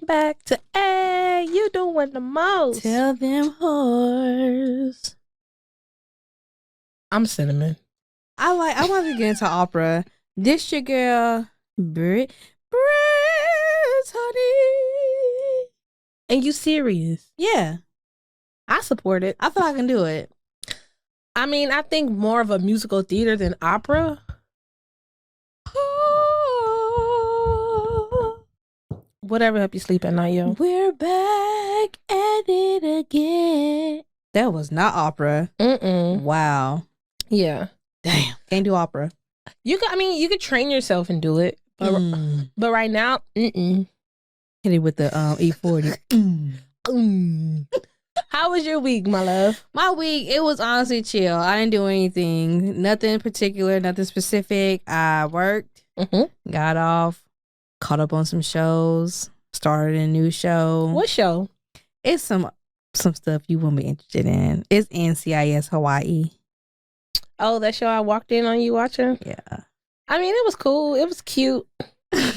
back to A. You doing the most. Tell them whores. I'm Cinnamon. I want to get into opera. This your girl, Britt, honey. And you serious? Yeah. I support it. I feel I can do it. I mean, I think more of a musical theater than opera. Whatever help you sleep at night, yo. We're back at it again. That was not opera. Wow. Yeah. Damn. Can't do opera. You could train yourself and do it. But right now, Hit it with the E40. How was your week, my love? My week, it was honestly chill. I didn't do anything. Nothing particular, nothing specific. I worked, got off, caught up on some shows, started a new show. What show? It's some stuff you won't be interested in. It's NCIS Hawaii. Oh, that show I walked in on you watching? Yeah. I mean, it was cool. It was cute. I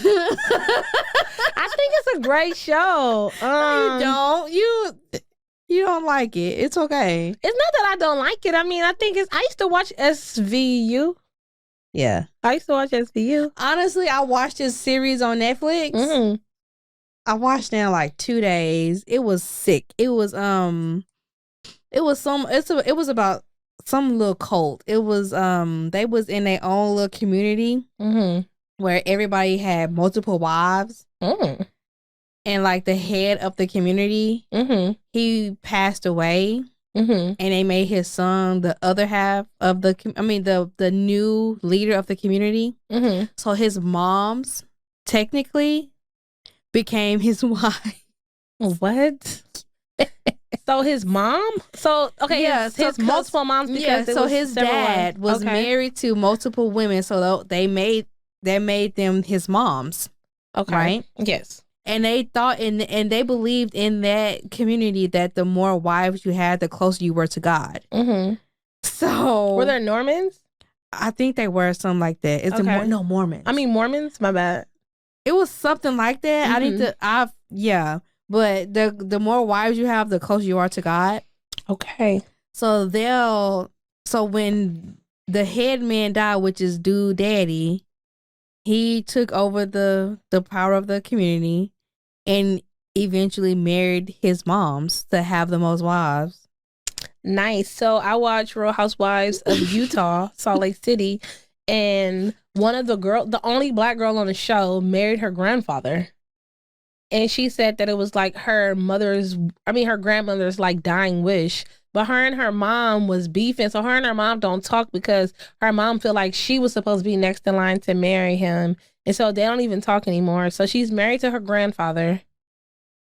think it's a great show. No, you don't. You don't like it. It's okay. It's not that I don't like it. I mean, I used to watch SVU. Yeah. I used to watch SVU. Honestly, I watched this series on Netflix. I watched it in like 2 days. It was sick. It was about some little cult. It was they was in their own little community where everybody had multiple wives. And like the head of the community, he passed away, and they made his son the other half of the new leader of the community. So his mom's technically became his wife. What? So his mom? So okay, yeah, his multiple moms. Because so his dad was married to multiple women, so they made them his moms. Okay, right? Yes. And they thought and they believed in that community that the more wives you had, the closer you were to God. So were there Normans? I think they were something like that. It's Mormons. I mean Mormons. My bad. It was something like that. But the more wives you have, the closer you are to God. Okay. So when the head man died, which is dude daddy, he took over the power of the community and eventually married his moms to have the most wives. Nice. So I watched Real Housewives of Utah, Salt Lake City, and the only black girl on the show married her grandfather. And she said that it was like her grandmother's like dying wish. But her and her mom was beefing. So her and her mom don't talk because her mom feel like she was supposed to be next in line to marry him. And so they don't even talk anymore. So she's married to her grandfather,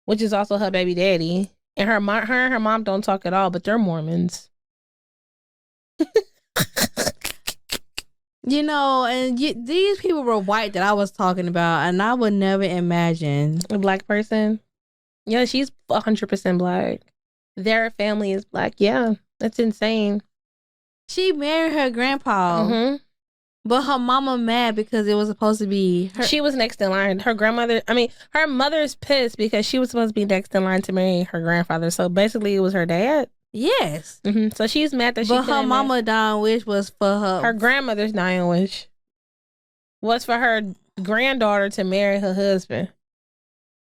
which is also her baby daddy. And her and her mom don't talk at all, but they're Mormons. These people were white that I was talking about, and I would never imagine. A black person? Yeah, she's 100% black. Their family is black. Yeah, that's insane. She married her grandpa, but her mama mad because it was supposed to be her. She was next in line. Her mother's pissed because she was supposed to be next in line to marry her grandfather. So basically, it was her dad. Yes. So she's mad that but her mama dying wish was for her. Her grandmother's dying wish was for her granddaughter to marry her husband.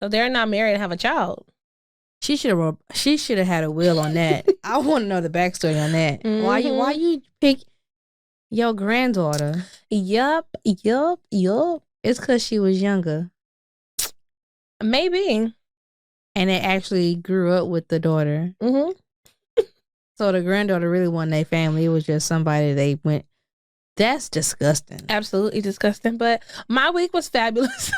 So they're not married and have a child. She should have had a will on that. I want to know the backstory on that. Why you pick your granddaughter? Yup. It's because she was younger. Maybe. And they actually grew up with the daughter. So the granddaughter really wasn't their family. It was just somebody they went. That's disgusting. Absolutely disgusting. But my week was fabulous.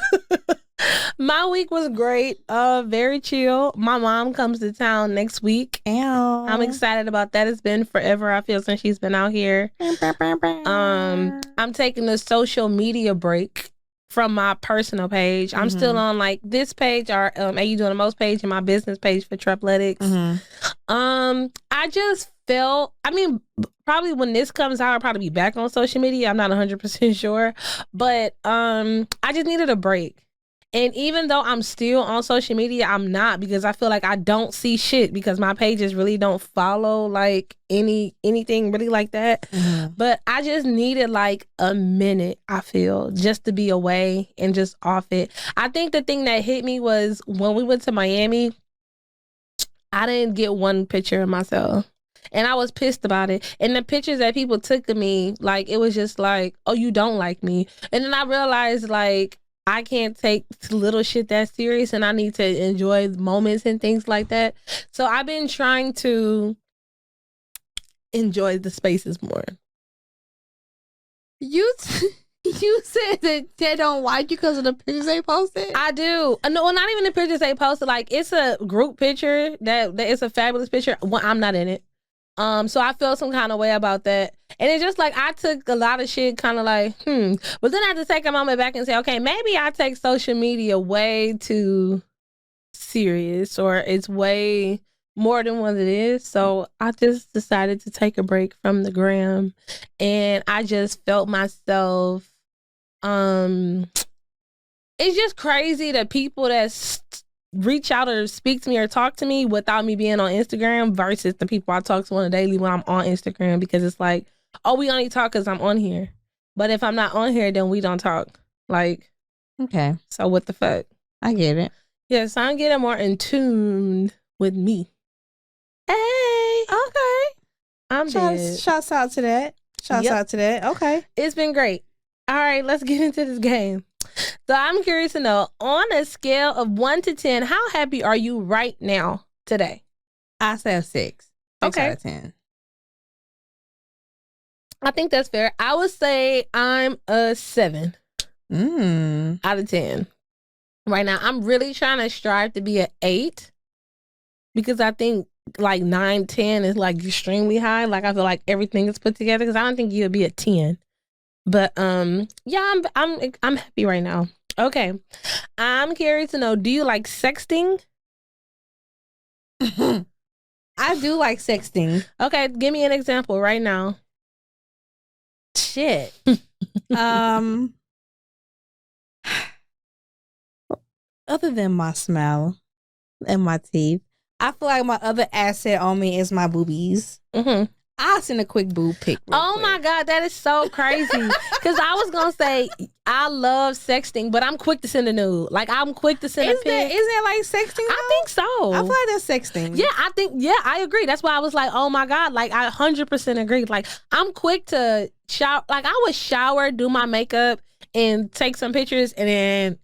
My week was great. Very chill. My mom comes to town next week. I'm excited about that. It's been forever, I feel, since she's been out here. I'm taking a social media break from my personal page. I'm still on like this page, our You Doing the Most page, and my business page for Trepletics. I just felt, probably when this comes out, I'll probably be back on social media. I'm not 100% sure, but I just needed a break. And even though I'm still on social media, I'm not, because I feel like I don't see shit because my pages really don't follow like anything really like that. Mm-hmm. But I just needed like a minute, I feel, just to be away and just off it. I think the thing that hit me was when we went to Miami, I didn't get one picture of myself. And I was pissed about it. And the pictures that people took of me, like, it was just like, oh, you don't like me. And then I realized, like, I can't take little shit that serious, and I need to enjoy moments and things like that. So I've been trying to enjoy the spaces more. You said that they don't like you because of the pictures they posted? I do. No, well, not even the pictures they posted. Like, it's a group picture that it's a fabulous picture. Well, I'm not in it. So I felt some kind of way about that. And it's just like, I took a lot of shit kind of like, But then I had to take a moment back and say, okay, maybe I take social media way too serious, or it's way more than what it is. So I just decided to take a break from the gram. And I just felt myself, it's just crazy that people that reach out or speak to me or talk to me without me being on Instagram versus the people I talk to on a daily when I'm on Instagram, because it's like, oh, we only talk because I'm on here. But if I'm not on here, then we don't talk. Like, okay. So what the fuck? I get it. Yes, I'm getting more in tune with me. Hey. Okay. I'm dead. Shouts out to that. Shouts out to that. Okay. It's been great. All right, let's get into this game. So I'm curious to know, on a scale of 1 to 10, how happy are you right now, today? I say a 6. 6 out of 10. I think that's fair. I would say I'm a 7 out of 10. Right now, I'm really trying to strive to be an 8, because I think like 9, 10 is like extremely high. Like, I feel like everything is put together, because I don't think you'll be a 10. But yeah, I'm happy right now. Okay. I'm curious to know, do you like sexting? I do like sexting. Okay, give me an example right now. Shit. Other than my smile and my teeth, I feel like my other asset on me is my boobies. Mm-hmm. I'll send a quick boob pic. My God, that is so crazy. Because I was going to say, I love sexting, but I'm quick to send a nude. Like, I'm quick to send a pic. Isn't that like sexting though? I think so. I feel like that's sexting. Yeah, I agree. That's why I was like, oh my God, like, I 100% agree. Like, I'm quick to shower. Like, I would shower, do my makeup, and take some pictures, and then,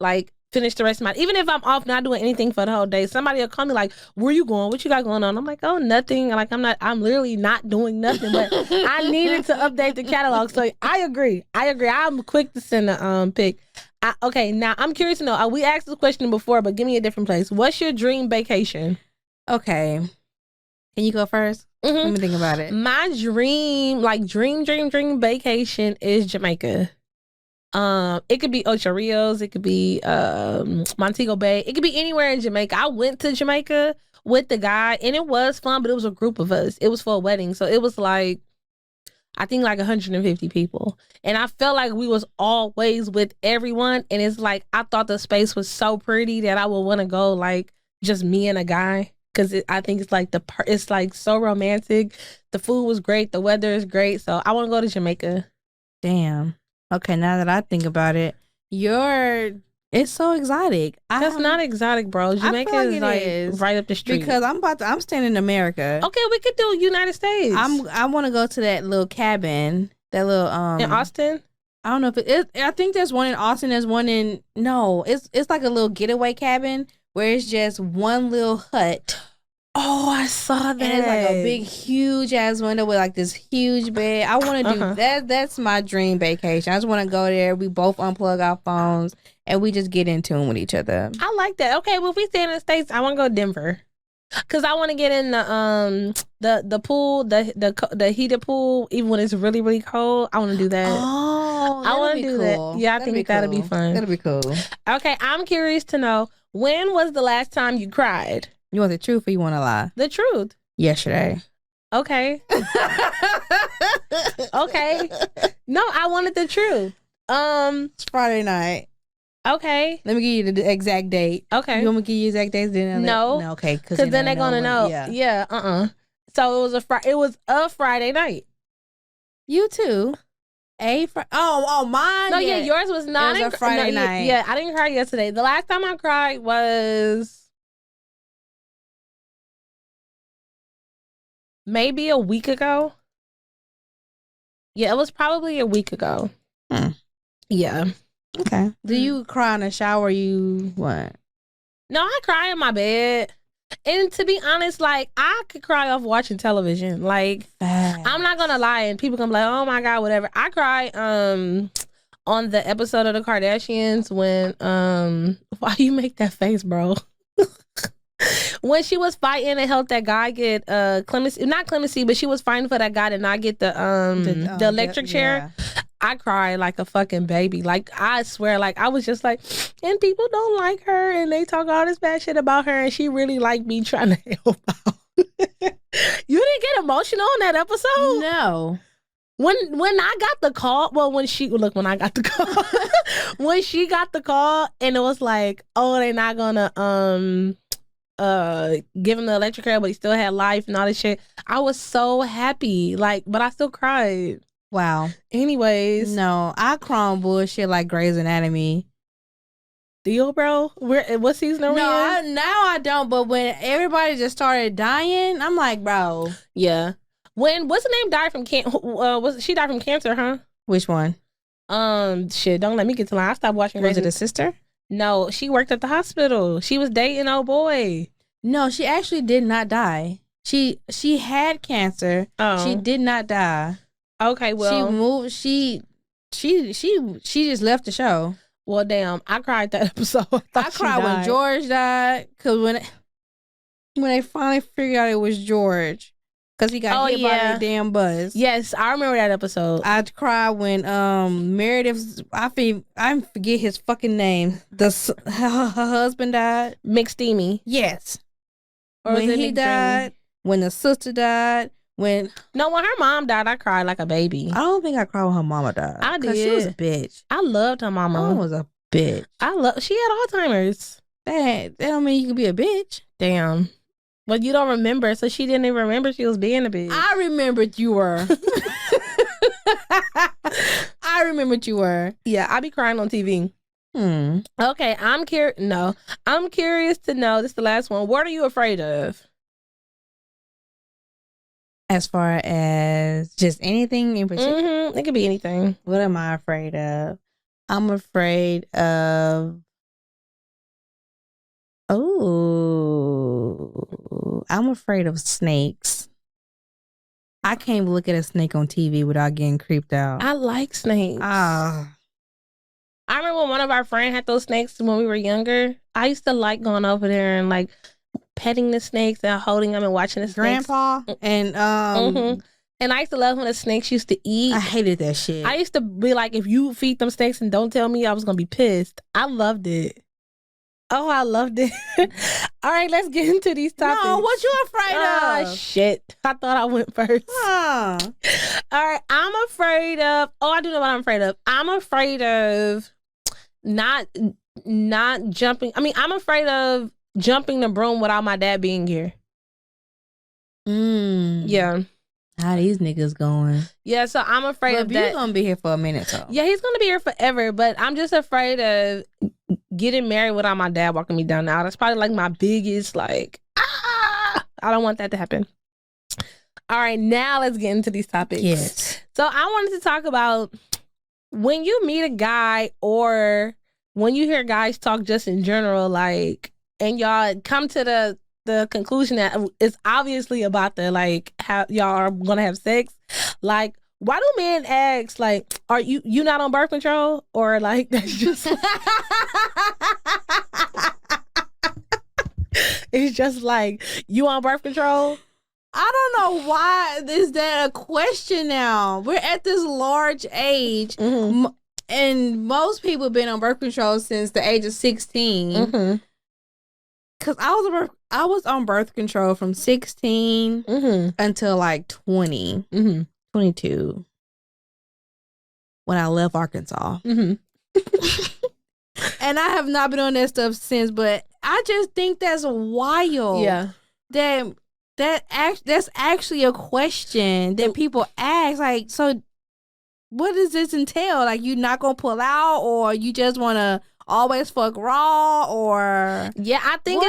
like, finish the rest of my, even if I'm off not doing anything for the whole day, somebody will call me like, where you going, what you got going on? I'm like, oh, nothing. Like, I'm literally not doing nothing, but I needed to update the catalog. So I agree I'm quick to send a pic. Okay, now I'm curious to know, we asked this question before, but give me a different place. What's your dream vacation? Okay, can you go first? Let me think about it. My dream, like dream vacation is Jamaica. It could be Ocho Rios, it could be Montego Bay, it could be anywhere in Jamaica. I went to Jamaica with the guy, and it was fun, but it was a group of us. It was for a wedding, so it was like, I think like 150 people, and I felt like we was always with everyone. And it's like, I thought the space was so pretty that I would want to go like just me and a guy, because I think it's like it's like so romantic. The food was great, the weather is great, so I want to go to Jamaica. Damn. Okay, now that I think about it, it's so exotic. That's not exotic, bro. Jamaica is right up the street. Because I'm staying in America. Okay, we could do United States. I want to go to that little cabin, that little in Austin. I don't know if I think there's one in Austin. There's one it's like a little getaway cabin where it's just one little hut. Oh, I saw that. And it's like a big, huge ass window with like this huge bed. I want to do that. That's my dream vacation. I just want to go there. We both unplug our phones and we just get in tune with each other. I like that. Okay, well, if we stay in the States, I want to go to Denver, because I want to get in the pool, the heated pool, even when it's really, really cold. I want to do that. Oh, I want to do that. Yeah, I think that'll be fun. That'll be cool. Okay, I'm curious to know, when was the last time you cried? You want the truth or you want to lie? The truth. Yesterday. Okay. Okay. No, I wanted the truth. It's Friday night. Okay. Let me give you the exact date. Okay. You want me to give you exact dates? No. Okay. Because then they're gonna know. Yeah. So it was a Friday night. You too. Mine. No, yeah, yours was not. It was a Friday night. Yeah, I didn't cry yesterday. The last time I cried was maybe a week ago. Yeah, it was probably a week ago. Yeah. Okay. Do you cry in the shower? You what? No, I cry in my bed. And to be honest, like, I could cry off watching television. Like, I'm not gonna lie, and people gonna be like, oh my God, whatever. I cry on the episode of the Kardashians when why you make that face, bro? When she was fighting and helped that guy get clemency, not clemency, but she was fighting for that guy to not get the electric chair. Yeah. I cried like a fucking baby. Like, I swear, like, I was just like, and people don't like her and they talk all this bad shit about her and she really liked me trying to help out. You didn't get emotional on that episode? No. When I got the call, when I got the call, when she got the call and it was like, oh, they're not gonna give him the electric chair, but he still had life and all this shit. I was so happy, like, but I still cried. Wow. Anyways, no, I cry on bullshit like Grey's Anatomy. Deal, bro. What season are we in? Now I don't. But when everybody just started dying, I'm like, bro. Yeah. What's the name died from she died from cancer, huh? Which one? Shit. Don't let me get to line. I stopped watching. Was it a sister? No, she worked at the hospital. She was dating old boy. No, she actually did not die. She had cancer. Oh. She did not die. Okay, well, she moved. She just left the show. Well, damn, I cried that episode. I cried when George died because when they finally figured out it was George because he got hit by that damn bus. Yes, I remember that episode. I cried when Meredith's I forget his fucking name. Her husband died. McSteamy. Yes. Or when he died. When the sister died. When her mom died, I cried like a baby. I don't think I cried when her mama died. I did. She was a bitch. I loved her mama. Her mama was a bitch. She had Alzheimer's. That don't mean you can be a bitch. Damn. Well, you don't remember, so she didn't even remember she was being a bitch. I remembered you were. I remembered you were. Yeah, I be crying on TV. Okay, I'm curious to know, this is the last one. What are you afraid of? As far as just anything in particular? It could be anything. What am I afraid of? I'm afraid of... I'm afraid of snakes. I can't look at a snake on TV without getting creeped out. I like snakes. I remember when one of our friends had those snakes when we were younger. I used to like going over there and like petting the snakes and holding them and watching the snakes. Grandpa and and I used to love when the snakes used to eat. I hated that shit. I used to be like, if you feed them snakes and don't tell me, I was gonna be pissed. I loved it. Oh, I loved it. All right, let's get into these topics. No, what you afraid of? Oh, shit. I thought I went first. All right, I'm afraid of... Oh, I do know what I'm afraid of. I'm afraid of not jumping... I'm afraid of jumping the broom without my dad being here. Yeah. How these niggas going? Yeah, so I'm afraid of that. You're going to be here for a minute, though. Yeah, he's going to be here forever, but I'm just afraid of getting married without my dad walking me down the aisle. That's probably like my biggest, like, I don't want that to happen. All right, now let's get into these topics. Yes. So I wanted to talk about when you meet a guy or when you hear guys talk just in general, like, and y'all come to the conclusion that it's obviously about the, like, how y'all are gonna have sex. Like, why do men ask, like, are you not on birth control? Or, like, that's just... It's just like, you on birth control? I don't know why is that a question now. We're at this large age, and most people have been on birth control since the age of 16. Because I was on birth control from 16 until like 20, 22, when I left Arkansas. And I have not been on that stuff since, but I just think that's wild. Yeah. That's actually a question that people ask. Like, so what does this entail? Like, you not gonna pull out, or you just wanna always fuck raw, or yeah, I think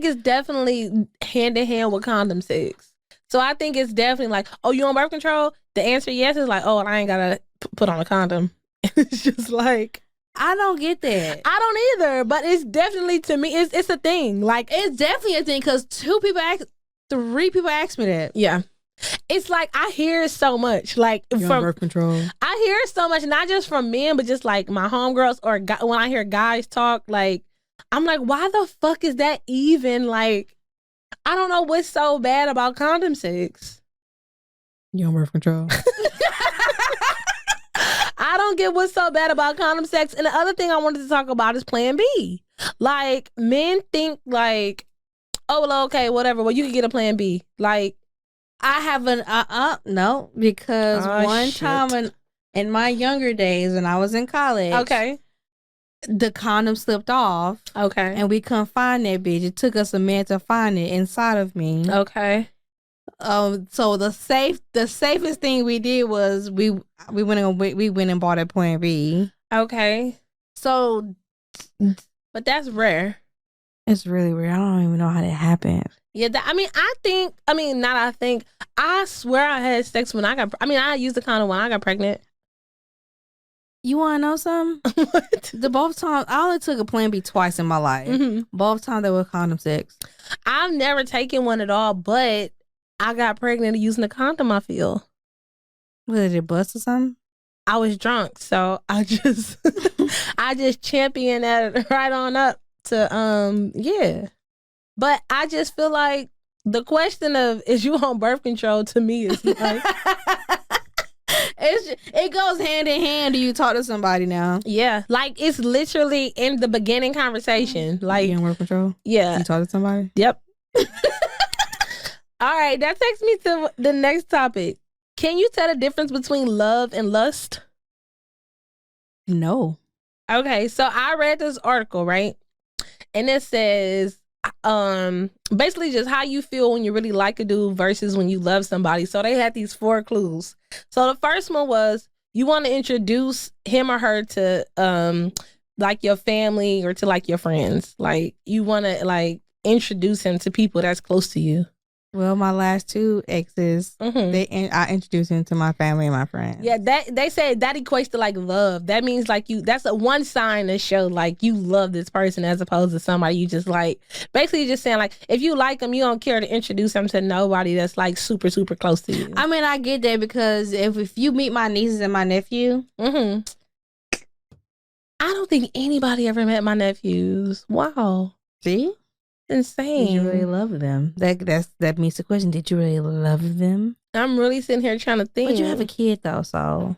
it's definitely hand in hand with condom sex. So I think it's definitely like, oh, you on birth control? The answer yes is like, oh, I ain't gotta put on a condom. It's just like, I don't get that. I don't either, but it's definitely, to me, it's a thing. Like, it's definitely a thing because 3 people ask me that. Yeah. It's like, I hear it so much. Like, you're from on birth control. I hear it so much, not just from men, but just like my homegirls, or when I hear guys talk, like, I'm like, why the fuck is that even, like, I don't know what's so bad about condom sex. You're on birth control. I don't get what's so bad about condom sex. And the other thing I wanted to talk about is Plan B. Like, men think like, oh, well, okay, whatever. Well, you can get a Plan B. Like, I haven't. No, because one time in my younger days, when I was in college, okay, the condom slipped off. Okay, and we couldn't find that bitch. It took us a minute to find it inside of me. Okay. So the safest thing we did was we went and bought a Plan B. Okay. So, but that's rare. It's really rare. I don't even know how that happened. Yeah, I swear I had sex when I used the condom when I got pregnant. You want to know something? What? Both times, I only took a Plan B twice in my life. Mm-hmm. Both times they were condom sex. I've never taken one at all, but I got pregnant using a condom, I feel. Did it bust or something? I was drunk, so I just I just championed that right on up to yeah. But I just feel like the question of, is you on birth control, to me is like it goes hand in hand. Do you talk to somebody now? Yeah, like, it's literally in the beginning conversation. Like, you on birth control? Yeah. You talk to somebody? Yep. All right, that takes me to the next topic. Can you tell the difference between love and lust? No. Okay, so I read this article, right? And it says basically just how you feel when you really like a dude versus when you love somebody. So they had these 4 clues. So the first one was, you want to introduce him or her to like your family or to like your friends. Like, you want to like introduce him to people that's close to you. Well, my last 2 exes, I introduced him to my family and my friends. Yeah, that they said that equates to like love. That means like that's a one sign to show like you love this person, as opposed to somebody you just like. Basically, just saying like, if you like them, you don't care to introduce them to nobody that's like super, super close to you. I mean, I get that, because if you meet my nieces and my nephew, I don't think anybody ever met my nephews. Wow. See? Insane. Did you really love them? That means the question. Did you really love them? I'm really sitting here trying to think. But you have a kid though, so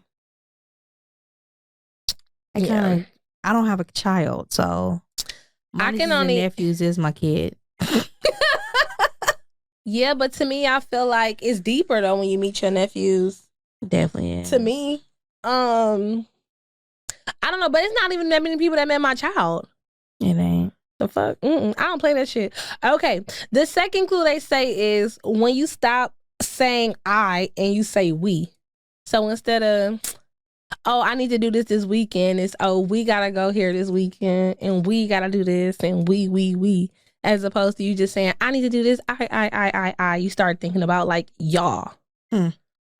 I don't have a child, so my nieces and nephews is my kid. Yeah, but to me, I feel like it's deeper though when you meet your nephews. Definitely is. To me, I don't know, but it's not even that many people that met my child. It ain't. The fuck? I don't play that shit. Okay. The second clue they say is when you stop saying I and you say we. So instead of, oh, I need to do this weekend, it's, oh, we gotta go here this weekend and we gotta do this and we. As opposed to you just saying, I need to do this, I. You start thinking about like y'all.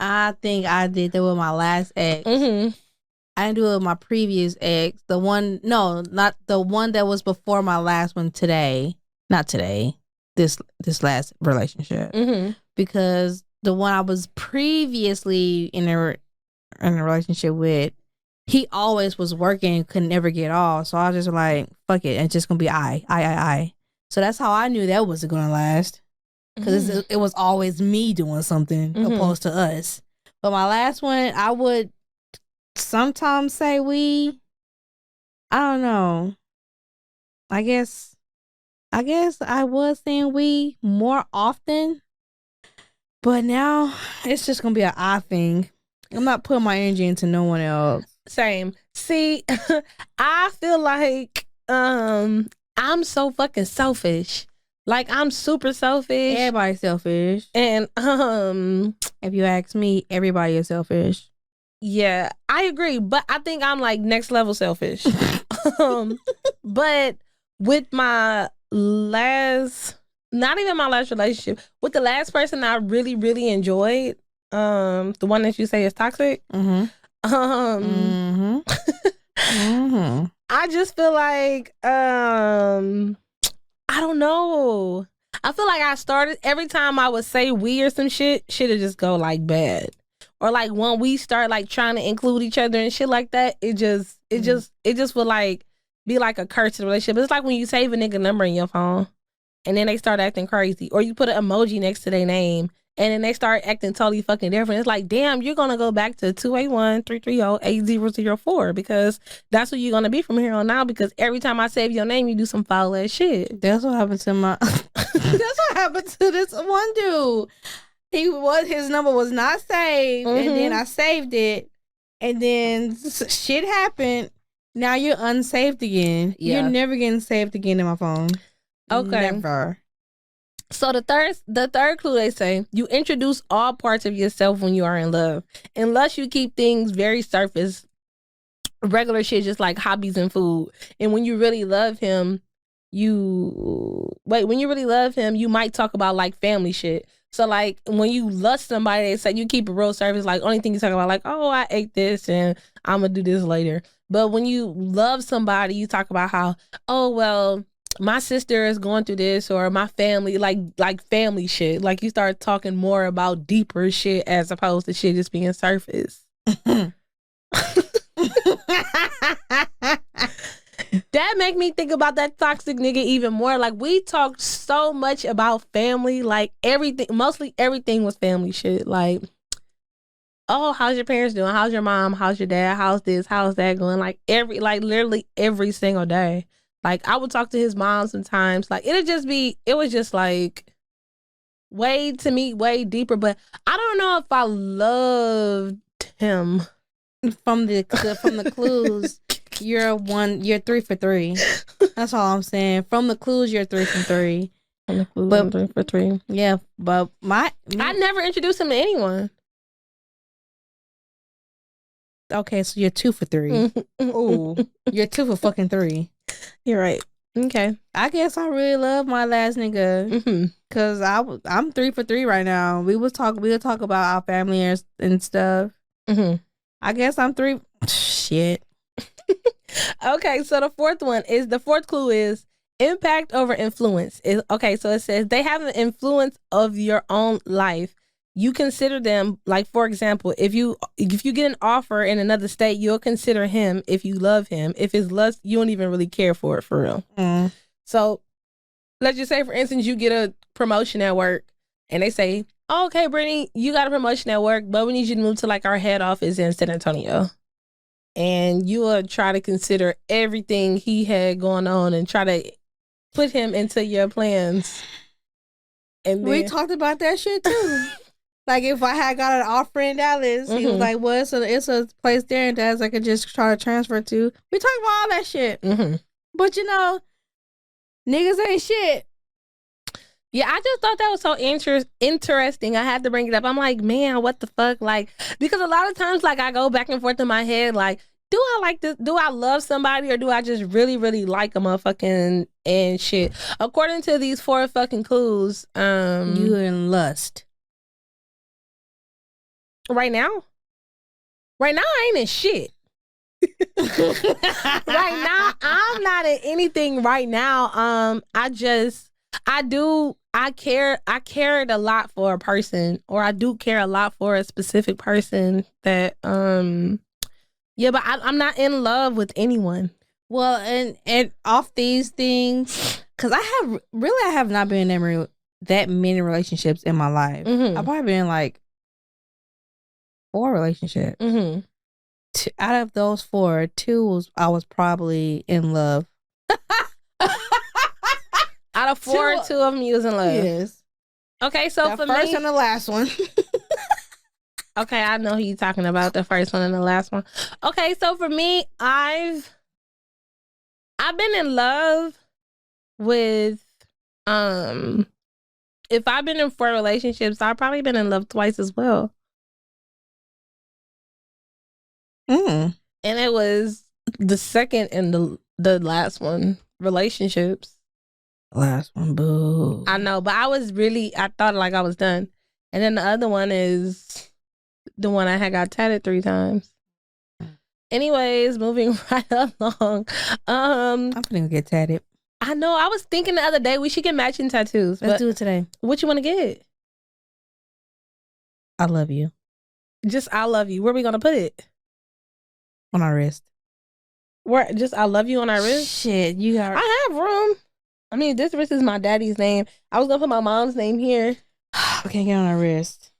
I think I did that with my last ex. I didn't do it with my previous ex. Not the one that was before my last one today. Not today. This last relationship. Because the one I was previously in a relationship with, he always was working and could never get off. So I was just like, fuck it. It's just going to be I. So that's how I knew that wasn't going to last. Because it was always me doing something opposed to us. But my last one, I would sometimes say we. I don't know. I guess I was saying we more often, but now it's just gonna be an I thing. I'm not putting my energy into no one else. Same. See, I feel like I'm so fucking selfish. Like I'm super selfish. Everybody's selfish. And if you ask me, everybody is selfish. Yeah, I agree, but I think I'm like next level selfish. But with my last, not even my last relationship, with the last person I really, really enjoyed, the one that you say is toxic. Mm-hmm. Mm-hmm. I just feel like, I don't know. I feel like I started every time I would say we or some shit would just go like bad. Or like when we start like trying to include each other and shit like that, it just would like be like a curse to the relationship. It's like when you save a nigga number in your phone and then they start acting crazy. Or you put an emoji next to their name and then they start acting totally fucking different. It's like, damn, you're gonna go back to 281-330-8004 because that's what you're gonna be from here on out, because every time I save your name, you do some foul ass shit. That's what happened to my that's what happened to this one dude. His number was not saved, and then I saved it, and then shit happened. Now you're unsaved again. Yeah. You're never getting saved again in my phone. Okay. Never. So the third clue, they say, you introduce all parts of yourself when you are in love. Unless you keep things very surface, regular shit, just like hobbies and food. And when you really love him, you might talk about like family shit. So like when you lust somebody, they say you keep it real surface. Like only thing you talk about, like, oh, I ate this and I'm gonna do this later. But when you love somebody, you talk about how, oh well, my sister is going through this, or my family, like family shit. Like you start talking more about deeper shit as opposed to shit just being surface. That make me think about that toxic nigga even more. Like we talked so much about family, like everything, mostly everything was family shit. Like, oh, how's your parents doing? How's your mom? How's your dad? How's this? How's that going? Like literally every single day. Like I would talk to his mom sometimes. Like it was just like way deeper. But I don't know if I loved him. From the clues. You're 3 for 3. That's all I'm saying. From the clues, you're 3 for 3. From the clues, I'm 3 for 3. Yeah, but I never introduced him to anyone. Okay, so you're 2 for 3. Ooh, you're 2 for fucking 3. You're right. Okay. I guess I really love my last nigga. Cause I'm 3 for 3 right now. We'll talk about our family and stuff. I guess I'm 3. Shit. Okay, so the fourth clue is impact over influence. Okay, so it says they have an influence of your own life. You consider them, like for example, if you get an offer in another state, you'll consider him if you love him. If it's lust, you don't even really care for it for real. So let's just say, for instance, you get a promotion at work and they say, oh, okay, Brittany, you got a promotion at work, but we need you to move to like our head office in San Antonio. And you will try to consider everything he had going on and try to put him into your plans. And we talked about that shit too. Like if I had got an offer in Dallas, he was like, well, it's a place there in Dallas I could just try to transfer to. We talked about all that shit. But you know, niggas ain't shit. Yeah, I just thought that was so interesting. I had to bring it up. I'm like, man, what the fuck? Like, because a lot of times, like, I go back and forth in my head, like, do I like this? Do I love somebody, or do I just really, really like a motherfucking and shit? According to these 4 fucking clues, you in lust. Right now, I ain't in shit. Right now, I'm not in anything right now. I cared a lot for a person, or I do care a lot for a specific person that, yeah, but I'm not in love with anyone. Well, and off these things, because I have not been in that many relationships in my life. I've probably been in like 4 relationships. Out of those 4, 2 I was probably in love. Out of 4, 2 of them you was in love. Yes. Okay, so the for first me, and the last one. Okay, I know who you're talking about, the first one and the last one. Okay, so for me, I've been in love with if I've been in 4 relationships, I've probably been in love twice as well. And it was the second and the last one, relationships. Last one, boo. I know, but I thought like I was done. And then the other one is the one I had got tatted 3 times. Anyways, moving right along. I'm gonna get tatted. I know. I was thinking the other day we should get matching tattoos. Let's do it today. What you want to get? I love you. Just I love you. Where are we gonna put it? On our wrist. Where? Just I love you on our wrist? Shit, you got. I have room. I mean, this wrist is my daddy's name. I was gonna put my mom's name here. We can't get on our wrist.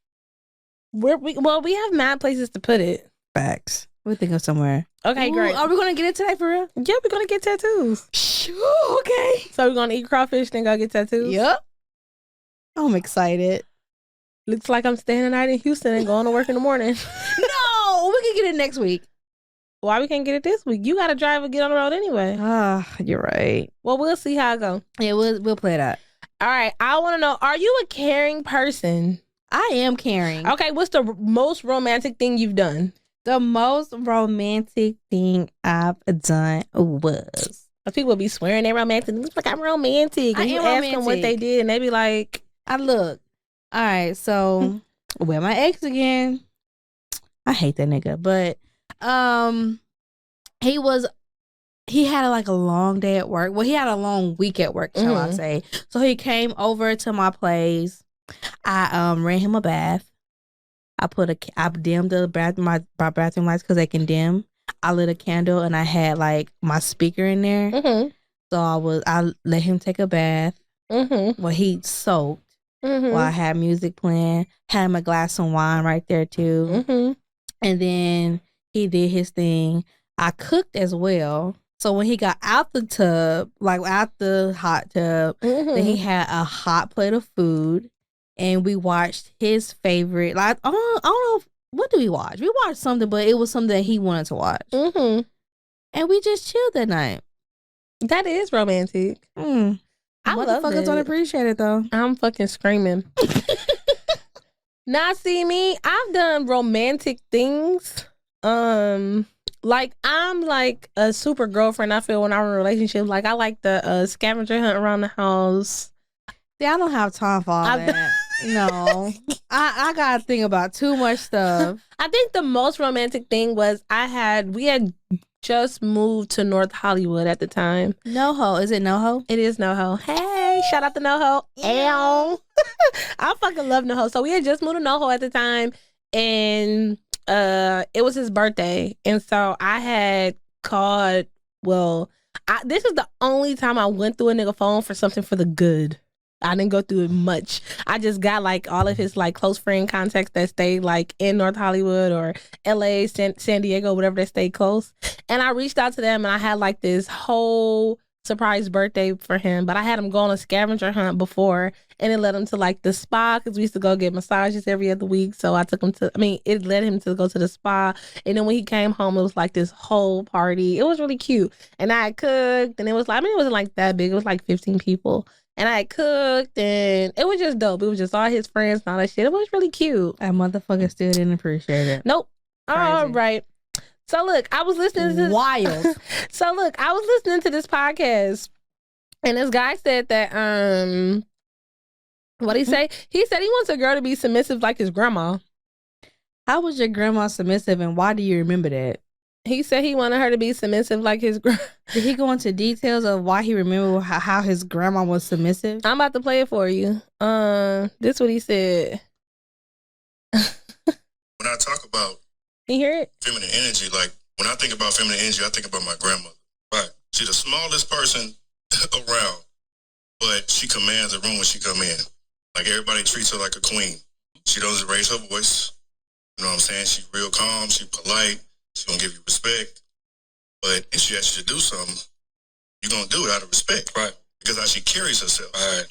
We have mad places to put it. Facts. We'll think of somewhere. Okay, great. Are we gonna get it today for real? Yeah, we're gonna get tattoos. Okay. So we're gonna eat crawfish, then go get tattoos? Yep. I'm excited. Looks like I'm staying the night in Houston and going to work in the morning. No, we can get it next week. Why we can't get it this week? You gotta drive and get on the road anyway. You're right. Well, we'll see how it go. Yeah, we'll play that. All right. I want to know: are you a caring person? I am caring. Okay. What's the most romantic thing you've done? The most romantic thing I've done was. People be swearing they're romantic. It's like I'm romantic. And you ask them what they did, and they be like, I look. All right, so with my ex again. I hate that nigga, but he had like a long day at work. Well, he had a long week at work, shall I say. So he came over to my place. I ran him a bath. I dimmed the bathroom, my bathroom lights because they can dim. I lit a candle and I had like my speaker in there. So I let him take a bath. Well, he soaked. While I had music playing, had him a glass of wine right there too. And then he did his thing. I cooked as well. So when he got out the tub, like out the hot tub, then he had a hot plate of food. And we watched his favorite, like, I don't know, what did we watch? We watched something, but it was something that he wanted to watch. And we just chilled that night. That is romantic. I love it. Don't appreciate it, though. I'm fucking screaming. Now, see me, I've done romantic things. Like, I'm like a super girlfriend, I feel, when I'm in a relationship. Like, I like the scavenger hunt around the house. See, I don't have time for all that. No. I gotta think about too much stuff. I think the most romantic thing was we had just moved to North Hollywood at the time. NoHo. Is it NoHo? It is NoHo. Hey, shout out to NoHo. Ew. I fucking love NoHo. So we had just moved to NoHo at the time, and it was his birthday. And so I had called, this is the only time I went through a nigga phone for something for the good. I didn't go through it much. I just got like all of his like close friend contacts that stayed like in North Hollywood or LA, San Diego, whatever, that stayed close. And I reached out to them and I had like this whole surprise birthday for him. But I had him go on a scavenger hunt before, and it led him to like the spa because we used to go get massages every other week. So I took him it led him to go to the spa. And then when he came home, it was like this whole party. It was really cute. And I had cooked, and it was like, it wasn't like that big. It was like 15 people. And I cooked, and it was just dope. It was just all his friends and all that shit. It was really cute. That motherfucker still didn't appreciate it. Nope. Crazy. All right. So look, I was listening to this. Wild. So look, I was listening to this podcast, and this guy said that what'd he say? He said he wants a girl to be submissive like his grandma. How was your grandma submissive, and why do you remember that? He said he wanted her to be submissive like his grandma. Did he go into details of why he remembered how his grandma was submissive? I'm about to play it for you. This is what he said. When I talk about you hear it? Feminine energy, like when I think about feminine energy, I think about my grandmother. Right. She's the smallest person around, but she commands the room when she come in. Like everybody treats her like a queen. She doesn't raise her voice. You know what I'm saying? She's real calm. She's polite. She's going to give you respect. But if she asks you to do something, you're going to do it out of respect. Right. Because how she carries herself. Right.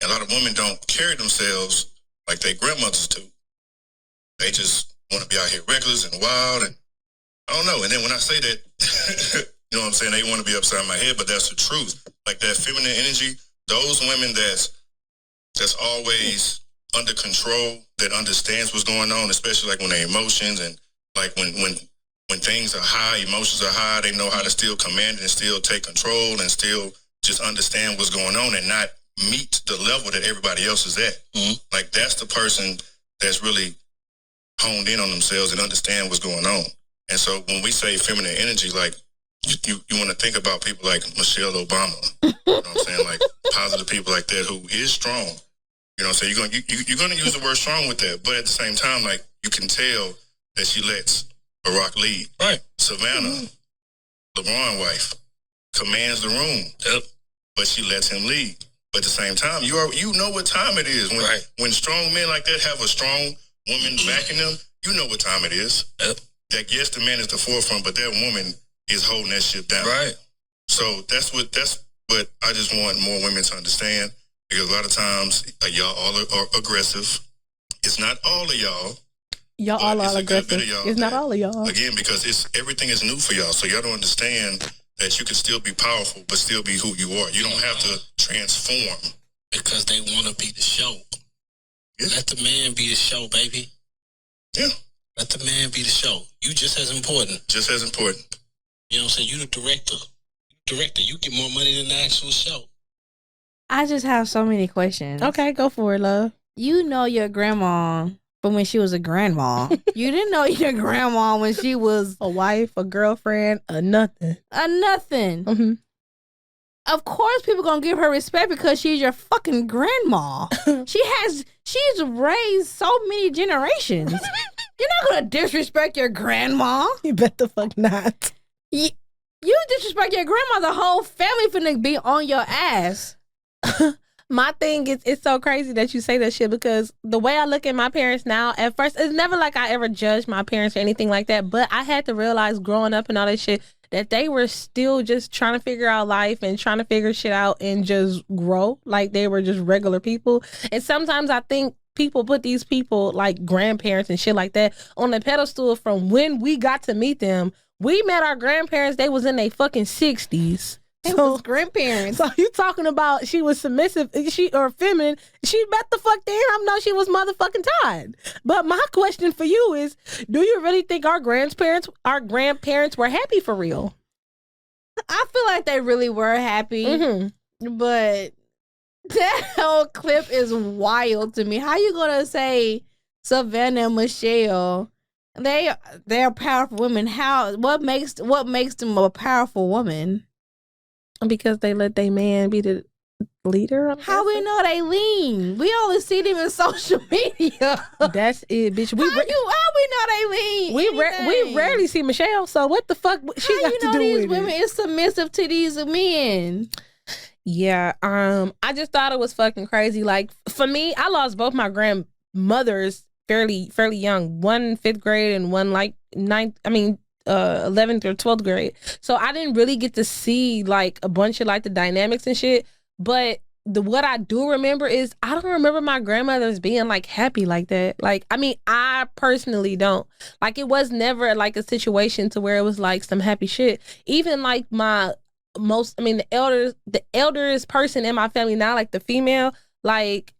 A lot of women don't carry themselves like their grandmothers do. They just want to be out here reckless and wild, and I don't know. And then when I say that, you know what I'm saying, they want to be upside my head, but that's the truth. Like that feminine energy, those women that's always under control, that understands what's going on, especially like when their emotions and like when things are high, emotions are high, they know how to still command it and still take control and still just understand what's going on and not meet the level that everybody else is at. Mm-hmm. Like that's the person that's really honed in on themselves and understand what's going on. And so when we say feminine energy, like you want to think about people like Michelle Obama, you know what I'm saying? Like positive people like that who is strong. You know what I'm saying? You're gonna use the word strong with that, but at the same time, like you can tell that she lets Barack lead. Right. Savannah, LeBron wife, commands the room. Yep. But she lets him lead. But at the same time, you know what time it is. When strong men like that have a strong woman backing them, you know what time it is. Yep. That yes, the man is the forefront, but that woman is holding that shit down. Right. So that's what I just want more women to understand. Because a lot of times, y'all all are aggressive. It's not all of y'all. Y'all all are aggressive. It's not all of y'all. Again, because everything is new for y'all. So y'all don't understand that you can still be powerful, but still be who you are. You don't have to transform. Because they want to be the show. Yeah. Let the man be the show, baby. Yeah. Let the man be the show. You just as important. Just as important. You know what I'm saying? You the director. You get more money than the actual show. I just have so many questions. Okay, go for it, love. You know your grandma from when she was a grandma. You didn't know your grandma when she was a wife, a girlfriend, a nothing. A nothing. Mm-hmm. Of course people gonna give her respect because she's your fucking grandma. She's raised so many generations. You're not gonna disrespect your grandma. You bet the fuck not. You disrespect your grandma, the whole family finna be on your ass. My thing is, it's so crazy that you say that shit because the way I look at my parents now, at first, it's never like I ever judged my parents or anything like that, but I had to realize growing up and all that shit that they were still just trying to figure out life and trying to figure shit out and just grow. Like they were just regular people. And sometimes I think people put these people like grandparents and shit like that on the pedestal from when we got to meet them. We met our grandparents, they was in their fucking 60s. It was grandparents. So you talking about she was submissive, or feminine? She bet the fuck damn know she was motherfucking tired. But my question for you is, do you really think our grandparents were happy for real? I feel like they really were happy, but that whole clip is wild to me. How you gonna say Savannah and Michelle? They're powerful women. What makes them a powerful woman? Because they let their man be the leader. How we know they lean? We only see them in social media. That's it, bitch. How we know they lean? We rarely see Michelle. So what the fuck she got to do these with women it? is submissive to these men? Yeah. I just thought it was fucking crazy. Like for me, I lost both my grandmothers fairly young. One 5th grade and one like 11th or 12th grade. So I didn't really get to see like a bunch of like the dynamics and shit. But what I do remember is I don't remember my grandmothers being like happy like that. Like, I mean, I personally don't. Like it was never like a situation to where it was like some happy shit. Even like the eldest person in my family now, like the female, like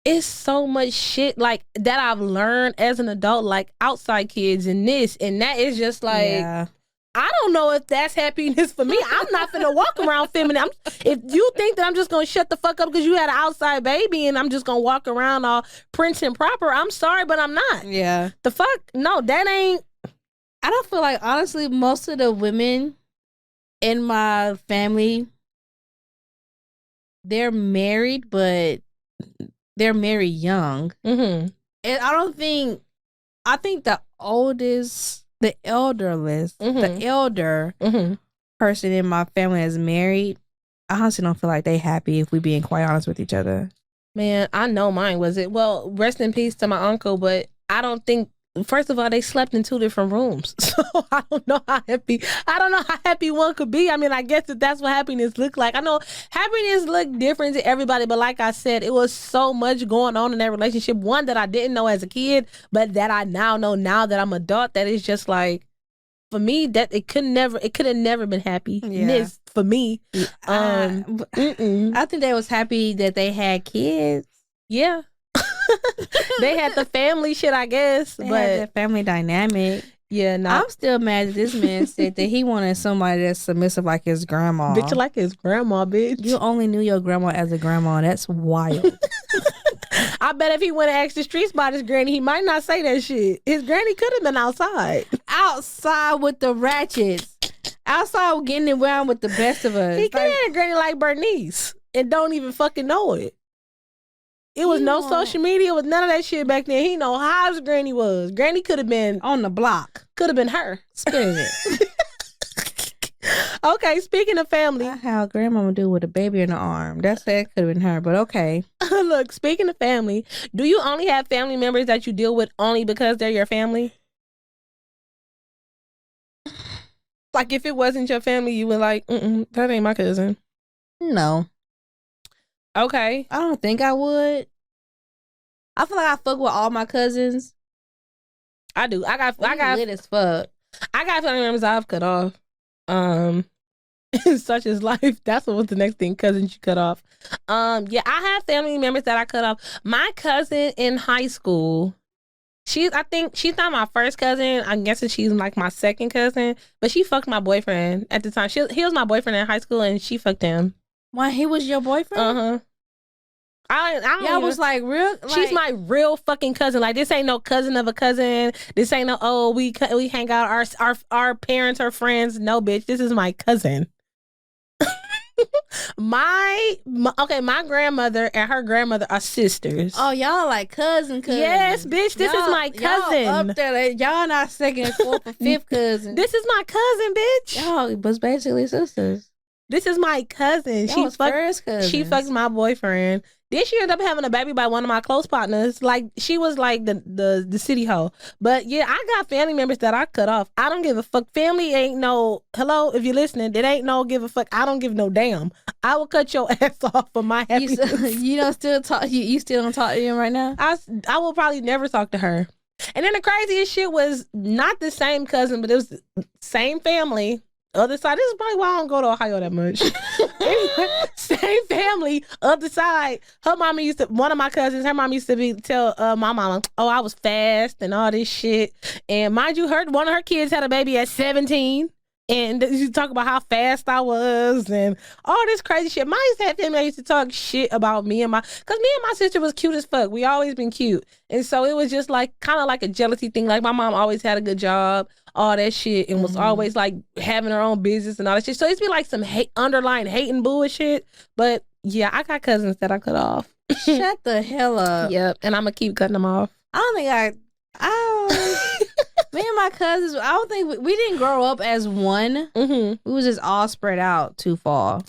it's so much shit like that I've learned as an adult, like outside kids and this and that. Is just like, yeah. I don't know if that's happiness for me. I'm not finna walk around feminine. If you think that I'm just gonna shut the fuck up because you had an outside baby and I'm just gonna walk around all prince and proper, I'm sorry, but I'm not. Yeah. The fuck? No, that ain't. I don't feel like, honestly, most of the women in my family, they're married, but they're married young. Mm-hmm. And I think the elder person in my family is married. I honestly don't feel like they happy, if we being quite honest with each other. Man, I know mine wasn't. Well, rest in peace to my uncle, but I don't think First of all, they slept in 2 different rooms. So I don't know how happy one could be. I mean, I guess that's what happiness looked like. I know happiness looked different to everybody, but like I said, it was so much going on in that relationship. One that I didn't know as a kid, but that I now know now that I'm adult, that is just like, for me, that it could have never been happiness for me. I think they was happy that they had kids. Yeah. They had the family shit, I guess. They but had that family dynamic. Yeah, no. I'm still mad that this man said that he wanted somebody that's submissive like his grandma. Bitch, like his grandma, bitch. You only knew your grandma as a grandma. That's wild. I bet if he went and asked the streets about his granny, he might not say that shit. His granny could have been outside. Outside with the ratchets. Outside getting around with the best of us. He could have had a granny like Bernice and don't even fucking know it. It was no social media. It was none of that shit back then. He know how his granny was. Granny could have been on the block. Could have been her. Spitting it. Okay, speaking of family. That's how grandmama do with a baby in the arm. That could have been her, but okay. Look, speaking of family, do you only have family members that you deal with only because they're your family? Like, if it wasn't your family, you would like, that ain't my cousin. No. Okay. I don't think I would. I feel like I fuck with all my cousins. I do. I got lit as fuck. I got family members I've cut off. Such is life. That's what was the next thing, cousins you cut off. Yeah, I have family members that I cut off. My cousin in high school, I think she's not my first cousin. I'm guessing she's like my second cousin, but she fucked my boyfriend at the time. He was my boyfriend in high school and she fucked him. Why, he was your boyfriend? Uh-huh. I was like real. Like, she's my real fucking cousin. Like, this ain't no cousin of a cousin. This ain't no we hang out. Our parents are friends. No, bitch. This is my cousin. my grandmother and her grandmother are sisters. Oh, y'all like cousin. Yes, bitch. This is my cousin. Y'all up there, y'all not second, fourth, or fifth cousin. This is my cousin, bitch. Y'all was basically sisters. This is my cousin. She fucked my boyfriend. Then she ended up having a baby by one of my close partners. Like, she was like the city hoe. But yeah, I got family members that I cut off. I don't give a fuck. Family ain't no, hello, if you're listening, it ain't no give a fuck. I don't give no damn. I will cut your ass off for my happiness. You don't still talk, you still don't talk to him right now? I will probably never talk to her. And then the craziest shit was not the same cousin, but it was the same family. Other side. This is probably why I don't go to Ohio that much. Same family, other side. One of my cousins, her mom used to tell my mama, oh, I was fast and all this shit. And mind you, one of her kids had a baby at 17. And you talk about how fast I was and all this crazy shit. My family used to talk shit about me and because me and my sister was cute as fuck. We always been cute. And so it was just like kind of like a jealousy thing. Like, my mom always had a good job, all that shit, and was always like having her own business and all that shit. So it's be like some underlying hating bullshit. But yeah, I got cousins that I cut off. Shut the hell up. Yep. And I'm going to keep cutting them off. I don't think me and my cousins, I don't think we didn't grow up as one. We was just all spread out too far.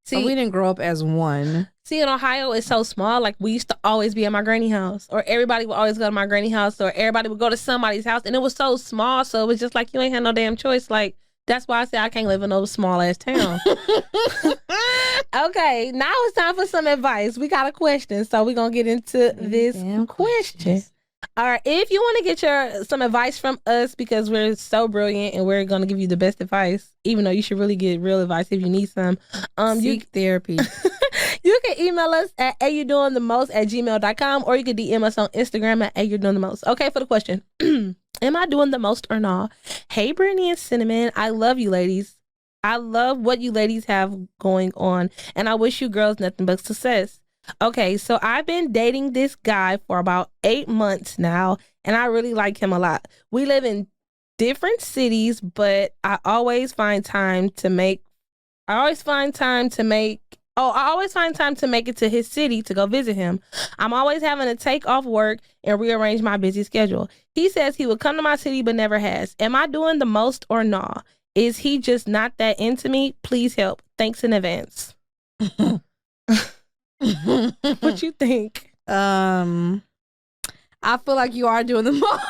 See, so we didn't grow up as one. See, in Ohio, it's so small. Like, we used to always be at my granny house, or everybody would always go to my granny house, or everybody would go to somebody's house, and it was so small. So it was just like, you ain't had no damn choice. Like, that's why I say I can't live in no small ass town. Okay, now it's time for some advice. We got a question, so we're gonna get into this question. All right, if you want to get some advice from us, because we're so brilliant and we're going to give you the best advice, even though you should really get real advice if you need some. Seek therapy. You can email us at ayoudoingthemost@gmail.com, or you can DM us on Instagram at ayoudoingthemost. Okay, for the question. Am I doing the most or not? Hey, Brittany and Cinnamon, I love you ladies. I love what you ladies have going on, and I wish you girls nothing but success. Okay, so I've been dating this guy for about 8 months now, and I really like him a lot. We live in different cities, but I always find time to make it to his city to go visit him. I'm always having to take off work and rearrange my busy schedule. He says he would come to my city, but never has. Am I doing the most or not? Is he just not that into me? Please help. Thanks in advance. What you think? I feel like you are doing the most.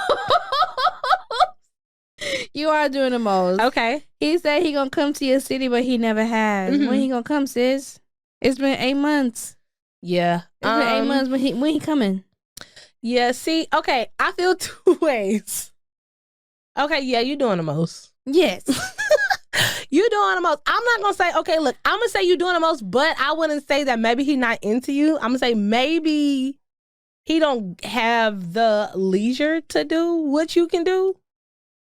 You are doing the most. Okay. He said he gonna come to your city, but he never has. When he gonna come, sis? It's been 8 months. Yeah. It's been 8 months. When he coming? Yeah, see, okay, I feel two ways. Okay, yeah, you doing the most. Yes. You doing the most. I'm not gonna say, okay, look, I'm gonna say you doing the most, but I wouldn't say that maybe he not into you. I'm gonna say maybe he don't have the leisure to do what you can do.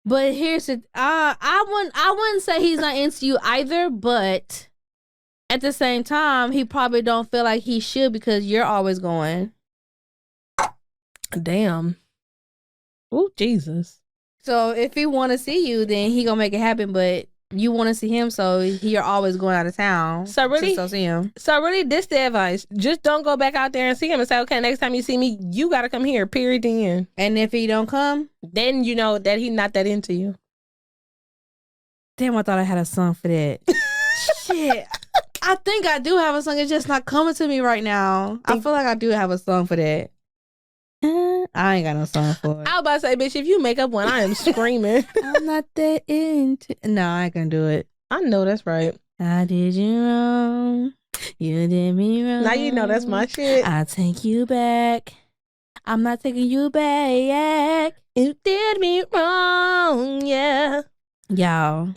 But here's the I wouldn't say he's not into you either, but at the same time, he probably don't feel like he should because you're always going. Damn. Oh, Jesus. So if he want to see you, then he gonna make it happen. But you want to see him, so you're always going out of town. So really, to see him. So really, this the advice: just don't go back out there and see him and say, "Okay, next time you see me, you gotta come here." Period. The end. And if he don't come, then you know that he's not that into you. Damn, I thought I had a song for that. Shit, I think I do have a song. It's just not coming to me right now. I feel like I do have a song for that. I ain't got no song for it. I was about to say, bitch, if you make up one, I am screaming. I'm not that into. No, I ain't gonna do it. I know that's right. I did you wrong. You did me wrong. Now you know that's my shit. I'll take you back. I'm not taking you back. You did me wrong, yeah. Y'all.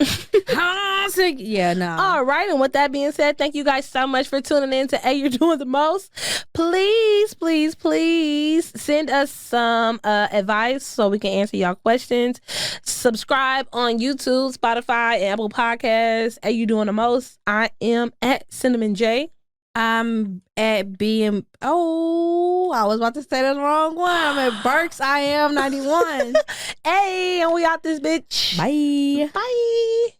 Yeah, no. All right, and with that being said, thank you guys so much for tuning in to You're Doing the Most. Please, please, please send us some advice so we can answer y'all questions. Subscribe on YouTube, Spotify, and Apple Podcasts. You're Doing the Most. I am at Cinnamon J. I'm at BM. Oh, I was about to say the wrong one. I'm at Burks. I am 91. Hey, and we out this bitch. Bye. Bye.